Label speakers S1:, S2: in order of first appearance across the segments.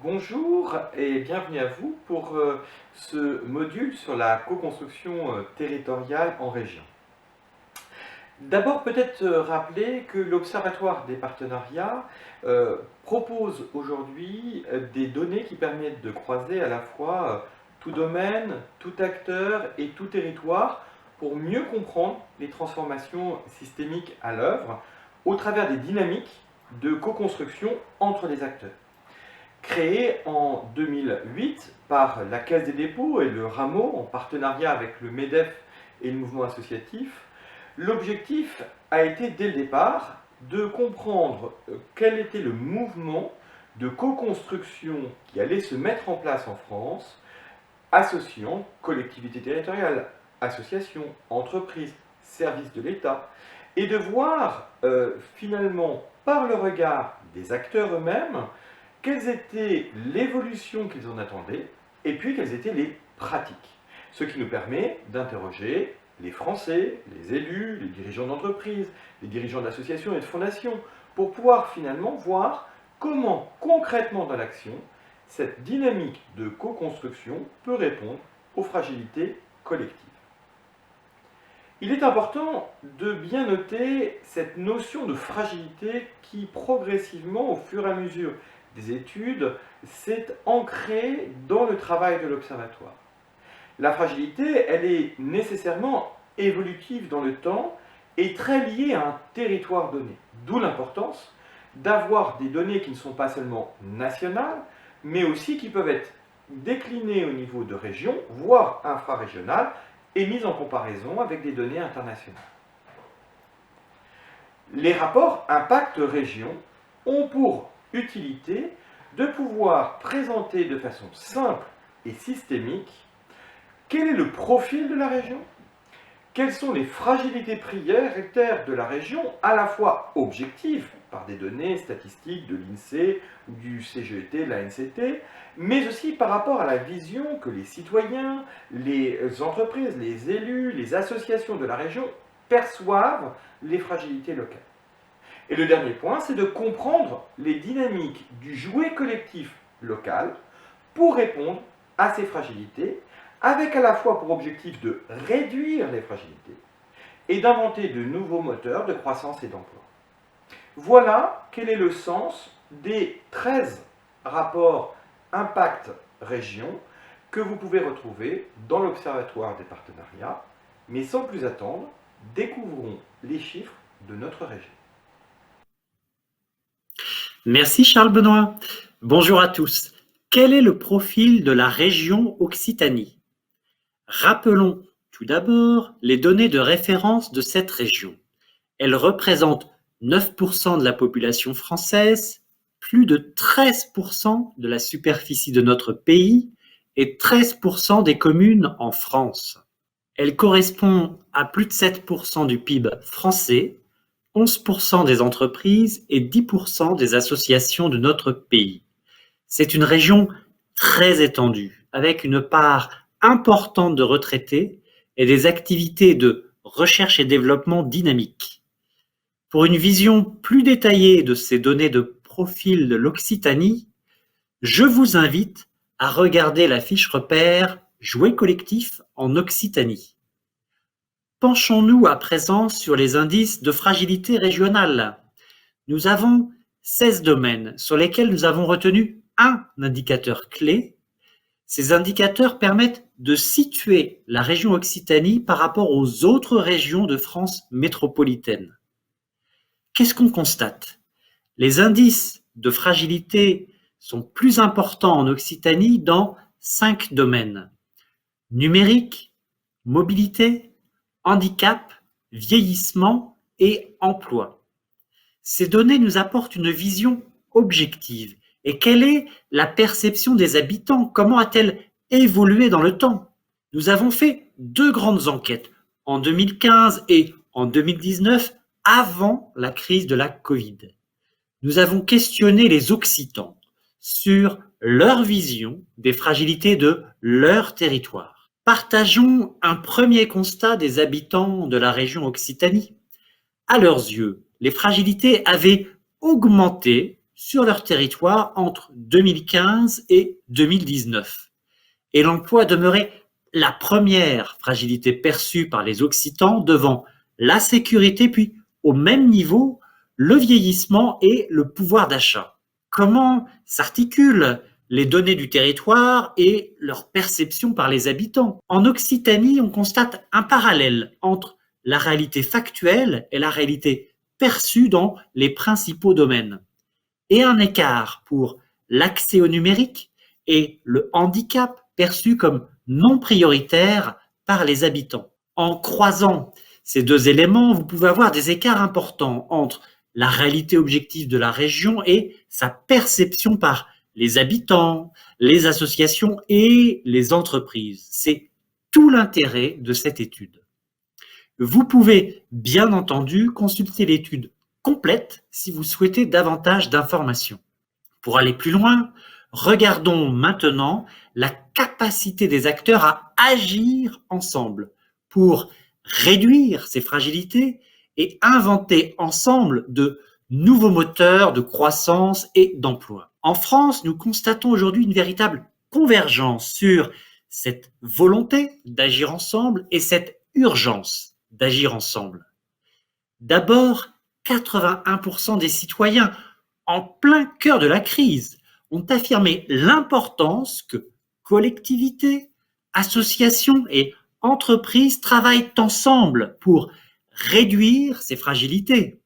S1: Bonjour et bienvenue à vous pour ce module sur la co-construction territoriale en région. D'abord, peut-être rappeler que l'Observatoire des partenariats propose aujourd'hui des données qui permettent de croiser à la fois tout domaine, tout acteur et tout territoire pour mieux comprendre les transformations systémiques à l'œuvre au travers des dynamiques de co-construction entre les acteurs. Créé en 2008 par la Caisse des dépôts et le Rameau en partenariat avec le MEDEF et le mouvement associatif, l'objectif a été dès le départ de comprendre quel était le mouvement de co-construction qui allait se mettre en place en France, associant collectivités territoriales, associations, entreprises, services de l'État, et de voir finalement par le regard des acteurs eux-mêmes quelles étaient l'évolution qu'ils en attendaient et puis quelles étaient les pratiques. Ce qui nous permet d'interroger les Français, les élus, les dirigeants d'entreprises, les dirigeants d'associations et de fondations pour pouvoir finalement voir comment concrètement dans l'action cette dynamique de co-construction peut répondre aux fragilités collectives. Il est important de bien noter cette notion de fragilité qui progressivement, au fur et à mesure des études, s'est ancrée dans le travail de l'Observatoire. La fragilité, elle est nécessairement évolutive dans le temps et très liée à un territoire donné. D'où l'importance d'avoir des données qui ne sont pas seulement nationales, mais aussi qui peuvent être déclinées au niveau de région, voire infrarégionales, et mises en comparaison avec des données internationales. Les rapports impact région ont pour utilité de pouvoir présenter de façon simple et systémique quel est le profil de la région, quelles sont les fragilités prioritaires de la région, à la fois objectives, par des données statistiques de l'INSEE, du CGET, de la NCT, mais aussi par rapport à la vision que les citoyens, les entreprises, les élus, les associations de la région perçoivent les fragilités locales. Et le dernier point, c'est de comprendre les dynamiques du jouet collectif local pour répondre à ces fragilités, avec à la fois pour objectif de réduire les fragilités et d'inventer de nouveaux moteurs de croissance et d'emploi. Voilà quel est le sens des 13 rapports impact région que vous pouvez retrouver dans l'Observatoire des partenariats. Mais sans plus attendre, découvrons les chiffres de notre région.
S2: Merci Charles Benoît. Bonjour à tous. Quel est le profil de la région Occitanie? Rappelons tout d'abord les données de référence de cette région. Elle représente 9% de la population française, plus de 13% de la superficie de notre pays et 13% des communes en France. Elle correspond à plus de 7% du PIB français, 11% des entreprises et 10% des associations de notre pays. C'est une région très étendue, avec une part importante de retraités et des activités de recherche et développement dynamiques. Pour une vision plus détaillée de ces données de profil de l'Occitanie, je vous invite à regarder la fiche repère Jouet collectif en Occitanie. Penchons-nous à présent sur les indices de fragilité régionale. Nous avons 16 domaines sur lesquels nous avons retenu un indicateur clé. Ces indicateurs permettent de situer la région Occitanie par rapport aux autres régions de France métropolitaine. Qu'est-ce qu'on constate? Les indices de fragilité sont plus importants en Occitanie dans 5 domaines: numérique, mobilité, handicap, vieillissement et emploi. Ces données nous apportent une vision objective. Et quelle est la perception des habitants? Comment a-t-elle évolué dans le temps? Nous avons fait 2 grandes enquêtes, en 2015 et en 2019, avant la crise de la Covid. Nous avons questionné les Occitans sur leur vision des fragilités de leur territoire. Partageons un premier constat des habitants de la région Occitanie. À leurs yeux, les fragilités avaient augmenté sur leur territoire entre 2015 et 2019. Et l'emploi demeurait la première fragilité perçue par les Occitans devant la sécurité, puis au même niveau, le vieillissement et le pouvoir d'achat. Comment s'articulent les données du territoire et leur perception par les habitants? En Occitanie, on constate un parallèle entre la réalité factuelle et la réalité perçue dans les principaux domaines, et un écart pour l'accès au numérique et le handicap perçu comme non prioritaire par les habitants. En croisant ces deux éléments, vous pouvez avoir des écarts importants entre la réalité objective de la région et sa perception par les habitants, les associations et les entreprises. C'est tout l'intérêt de cette étude. Vous pouvez bien entendu consulter l'étude complète si vous souhaitez davantage d'informations. Pour aller plus loin, regardons maintenant la capacité des acteurs à agir ensemble pour réduire ces fragilités et inventer ensemble de nouveaux moteurs de croissance et d'emploi. En France, nous constatons aujourd'hui une véritable convergence sur cette volonté d'agir ensemble et cette urgence d'agir ensemble. D'abord, 81% des citoyens, en plein cœur de la crise, ont affirmé l'importance que collectivités, associations et entreprises travaillent ensemble pour réduire ces fragilités.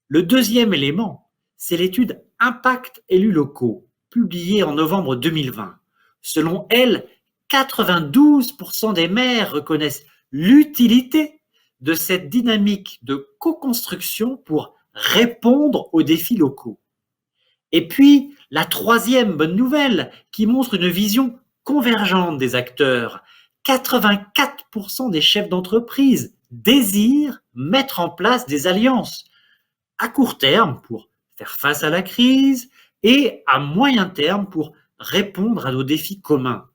S2: Le deuxième élément, c'est l'étude Impact élus locaux, publiée en novembre 2020. Selon elle, 92% des maires reconnaissent l'utilité de cette dynamique de co-construction pour répondre aux défis locaux. Et puis, la troisième bonne nouvelle qui montre une vision convergente des acteurs. 84% des chefs d'entreprise désirent mettre en place des alliances à court terme pour faire face à la crise et à moyen terme pour répondre à nos défis communs.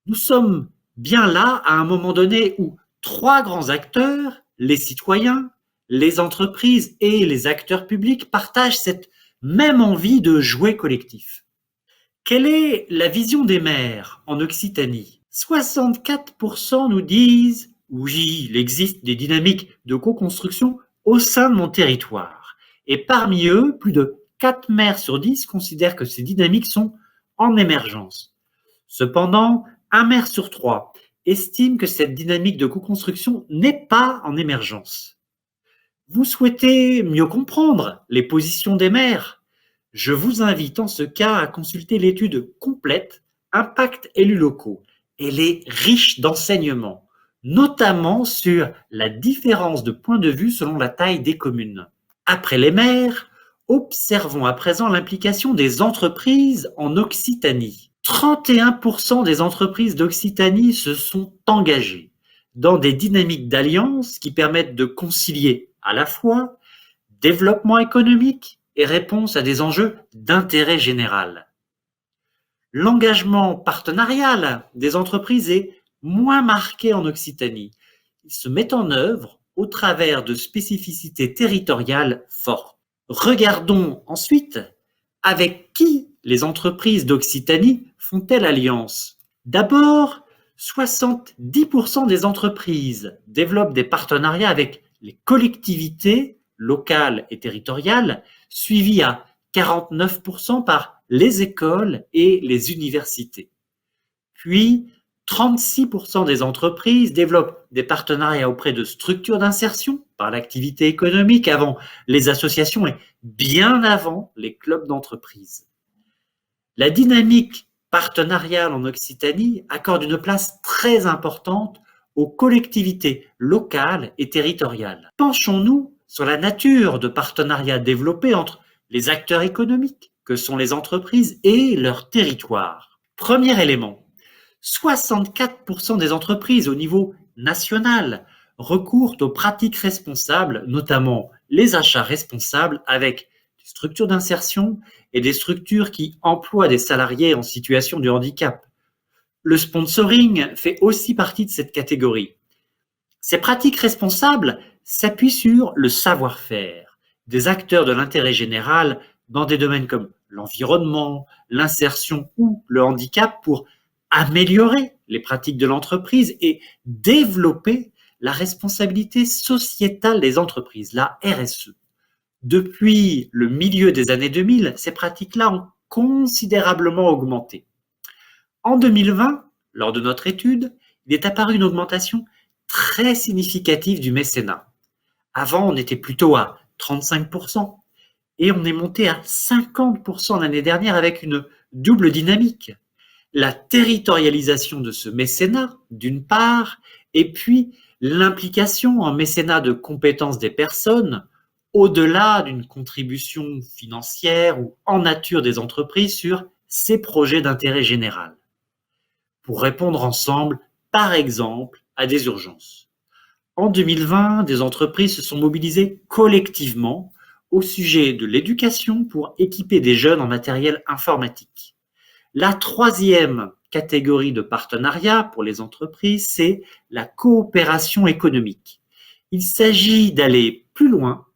S2: Nous sommes bien là à un moment donné où trois grands acteurs, les citoyens, les entreprises et les acteurs publics, partagent cette même envie de jouer collectif. Quelle est la vision des maires en Occitanie? 64% nous disent « Oui, il existe des dynamiques de co-construction au sein de mon territoire ». Et parmi eux, plus de 4 maires sur 10 considèrent que ces dynamiques sont en émergence. Cependant, 1 maire sur 3 estime que cette dynamique de co-construction n'est pas en émergence. Vous souhaitez mieux comprendre les positions des maires? Je vous invite en ce cas à consulter l'étude complète Impact élus locaux. Elle est riche d'enseignements, notamment sur la différence de point de vue selon la taille des communes. Après les maires, observons à présent l'implication des entreprises en Occitanie. 31% des entreprises d'Occitanie se sont engagées dans des dynamiques d'alliance qui permettent de concilier à la fois développement économique et réponse à des enjeux d'intérêt général. L'engagement partenarial des entreprises est moins marqué en Occitanie. Il se met en œuvre au travers de spécificités territoriales fortes. Regardons ensuite avec qui les entreprises d'Occitanie font-elles alliance. D'abord, 70% des entreprises développent des partenariats avec les collectivités locales et territoriales, suivies à 49% par les écoles et les universités. Puis, 36% des entreprises développent des partenariats auprès de structures d'insertion par l'activité économique avant les associations et bien avant les clubs d'entreprise. La dynamique partenariale en Occitanie accorde une place très importante aux collectivités locales et territoriales. Penchons-nous sur la nature de partenariats développés entre les acteurs économiques, que sont les entreprises, et leur territoire. Premier élément, 64% des entreprises au niveau national recourent aux pratiques responsables, notamment les achats responsables avec des structures d'insertion et des structures qui emploient des salariés en situation de handicap. Le sponsoring fait aussi partie de cette catégorie. Ces pratiques responsables s'appuient sur le savoir-faire des acteurs de l'intérêt général dans des domaines comme l'environnement, l'insertion ou le handicap pour améliorer les pratiques de l'entreprise et développer la responsabilité sociétale des entreprises, la RSE. Depuis le milieu des années 2000, ces pratiques-là ont considérablement augmenté. En 2020, lors de notre étude, il est apparu une augmentation très significative du mécénat. Avant, on était plutôt à 35% et on est monté à 50% l'année dernière avec une double dynamique. La territorialisation de ce mécénat, d'une part, et puis l'implication en mécénat de compétences des personnes, au-delà d'une contribution financière ou en nature des entreprises sur ces projets d'intérêt général, pour répondre ensemble, par exemple, à des urgences. En 2020, des entreprises se sont mobilisées collectivement au sujet de l'éducation pour équiper des jeunes en matériel informatique. La troisième catégorie de partenariat pour les entreprises, c'est la coopération économique. Il s'agit d'aller plus loin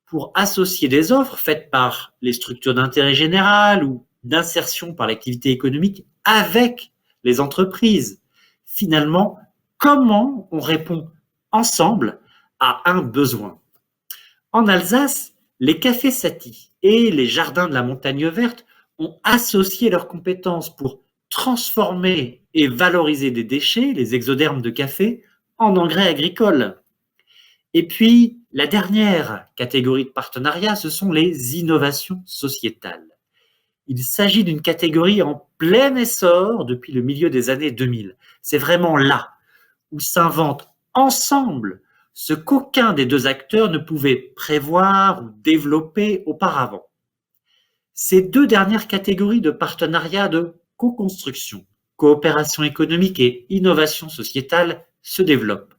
S2: pour associer des offres faites par les structures d'intérêt général ou d'insertion par l'activité économique avec les entreprises. Finalement, comment on répond ensemble à un besoin? En Alsace, les cafés Satie et les jardins de la Montagne Verte ont associé leurs compétences pour transformer et valoriser des déchets, les exodermes de café, en engrais agricoles. Et puis, la dernière catégorie de partenariat, ce sont les innovations sociétales. Il s'agit d'une catégorie en plein essor depuis le milieu des années 2000. C'est vraiment là où s'inventent ensemble ce qu'aucun des deux acteurs ne pouvait prévoir ou développer auparavant. Ces deux dernières catégories de partenariat de co-construction, coopération économique et innovation sociétale se développent.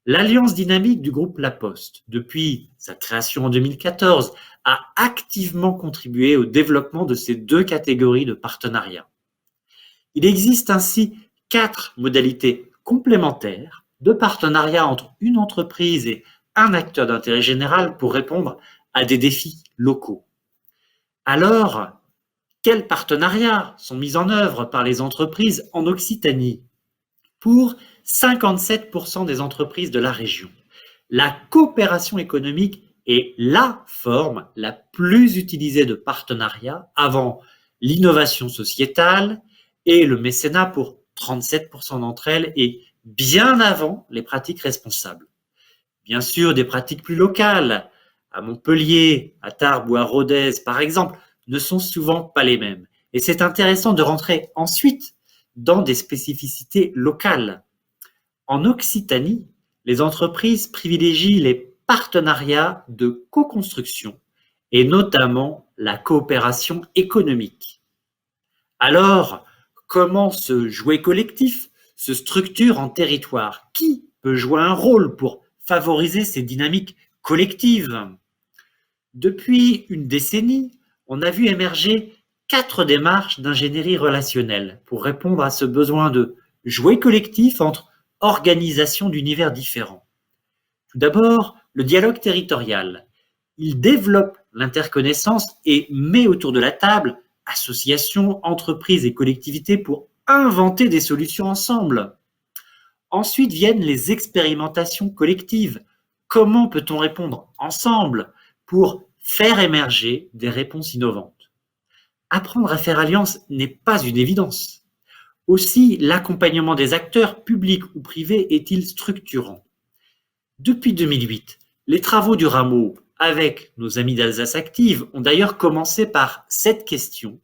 S2: L'alliance dynamique du groupe La Poste, depuis sa création en 2014, a activement contribué au développement de ces deux catégories de partenariat. Il existe ainsi 4 modalités complémentaires de partenariat entre une entreprise et un acteur d'intérêt général pour répondre à des défis locaux. Alors, quels partenariats sont mis en œuvre par les entreprises en Occitanie? Pour 57% des entreprises de la région, la coopération économique est la forme la plus utilisée de partenariat avant l'innovation sociétale et le mécénat pour 37% d'entre elles et bien avant les pratiques responsables. Bien sûr, des pratiques plus locales, à Montpellier, à Tarbes ou à Rodez par exemple, ne sont souvent pas les mêmes. Et c'est intéressant de rentrer ensuite dans des spécificités locales. En Occitanie, les entreprises privilégient les partenariats de co-construction et notamment la coopération économique. Alors, comment ce jouet collectif se structure en territoire? Qui peut jouer un rôle pour favoriser ces dynamiques collectives? Depuis une décennie, on a vu émerger 4 démarches d'ingénierie relationnelle pour répondre à ce besoin de jouet collectif entre organisations d'univers différents. Tout d'abord, le dialogue territorial. Il développe l'interconnaissance et met autour de la table associations, entreprises et collectivités pour inventer des solutions ensemble. Ensuite viennent les expérimentations collectives. Comment peut-on répondre ensemble pour faire émerger des réponses innovantes? Apprendre à faire alliance n'est pas une évidence. Aussi, l'accompagnement des acteurs publics ou privés est-il structurant? Depuis 2008, les travaux du Rameau avec nos amis d'Alsace Active ont d'ailleurs commencé par cette question: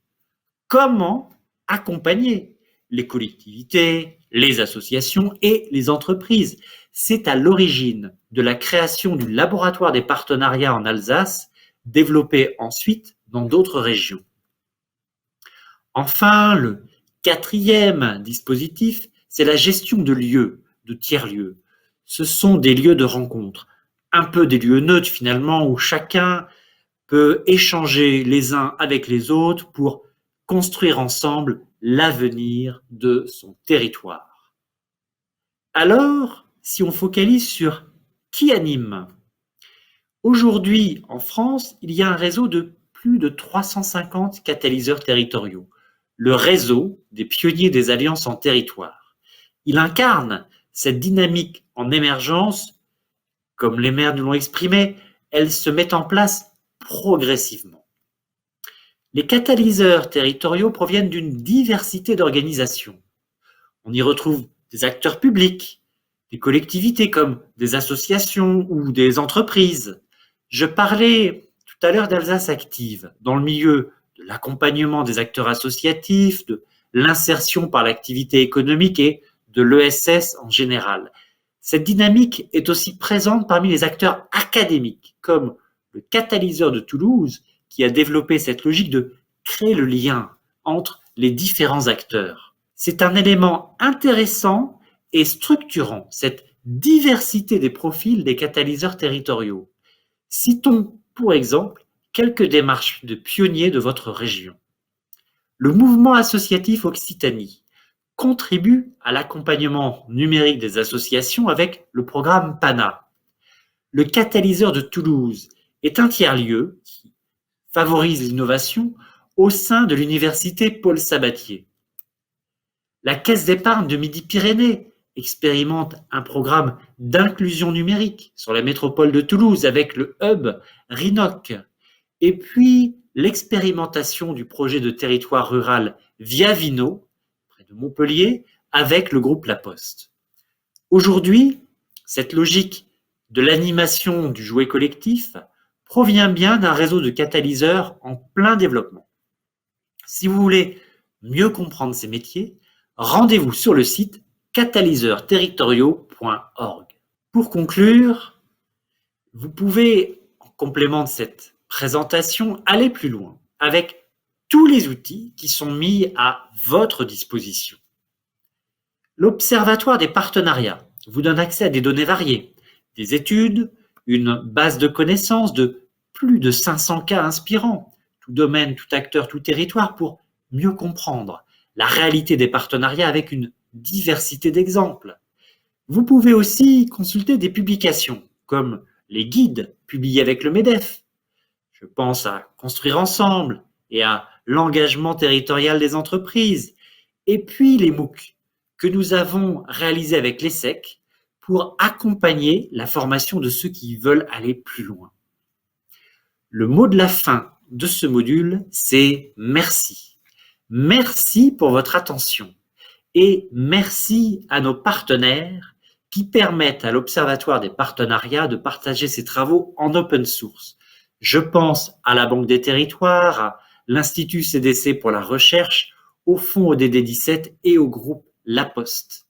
S2: comment accompagner les collectivités, les associations et les entreprises? C'est à l'origine de la création du laboratoire des partenariats en Alsace, développé ensuite dans d'autres régions. Enfin, le 4e dispositif, c'est la gestion de lieux, de tiers-lieux. Ce sont des lieux de rencontre, un peu des lieux neutres finalement, où chacun peut échanger les uns avec les autres pour construire ensemble l'avenir de son territoire. Alors, si on focalise sur qui anime, aujourd'hui en France, il y a un réseau de plus de 350 catalyseurs territoriaux, le réseau des pionniers des alliances en territoire. Il incarne cette dynamique en émergence, comme les maires nous l'ont exprimé, elle se met en place progressivement. Les catalyseurs territoriaux proviennent d'une diversité d'organisations. On y retrouve des acteurs publics, des collectivités comme des associations ou des entreprises. Je parlais tout à l'heure d'Alsace Active, dans le milieu de l'accompagnement des acteurs associatifs, de l'insertion par l'activité économique et de l'ESS en général. Cette dynamique est aussi présente parmi les acteurs académiques, comme le catalyseur de Toulouse, qui a développé cette logique de créer le lien entre les différents acteurs. C'est un élément intéressant et structurant, cette diversité des profils des catalyseurs territoriaux. Citons, pour exemple, quelques démarches de pionniers de votre région. Le mouvement associatif Occitanie contribue à l'accompagnement numérique des associations avec le programme PANA. Le catalyseur de Toulouse est un tiers-lieu qui favorise l'innovation au sein de l'université Paul Sabatier. La Caisse d'épargne de Midi-Pyrénées expérimente un programme d'inclusion numérique sur la métropole de Toulouse avec le hub RINOC. Et puis, l'expérimentation du projet de territoire rural Viavino, près de Montpellier, avec le groupe La Poste. Aujourd'hui, cette logique de l'animation du jouet collectif provient bien d'un réseau de catalyseurs en plein développement. Si vous voulez mieux comprendre ces métiers, rendez-vous sur le site catalyseursterritoriaux.org. Pour conclure, vous pouvez, en complément de cette présentation, aller plus loin avec tous les outils qui sont mis à votre disposition. L'Observatoire des partenariats vous donne accès à des données variées, des études, une base de connaissances de plus de 500 cas inspirants, tout domaine, tout acteur, tout territoire, pour mieux comprendre la réalité des partenariats avec une diversité d'exemples. Vous pouvez aussi consulter des publications comme les guides publiés avec le MEDEF. Je pense à Construire ensemble et à l'engagement territorial des entreprises. Et puis les MOOC que nous avons réalisés avec l'ESSEC pour accompagner la formation de ceux qui veulent aller plus loin. Le mot de la fin de ce module, c'est merci. Merci pour votre attention et merci à nos partenaires qui permettent à l'Observatoire des partenariats de partager ses travaux en open source. Je pense à la Banque des Territoires, à l'Institut CDC pour la recherche, au Fonds ODD 17 et au groupe La Poste.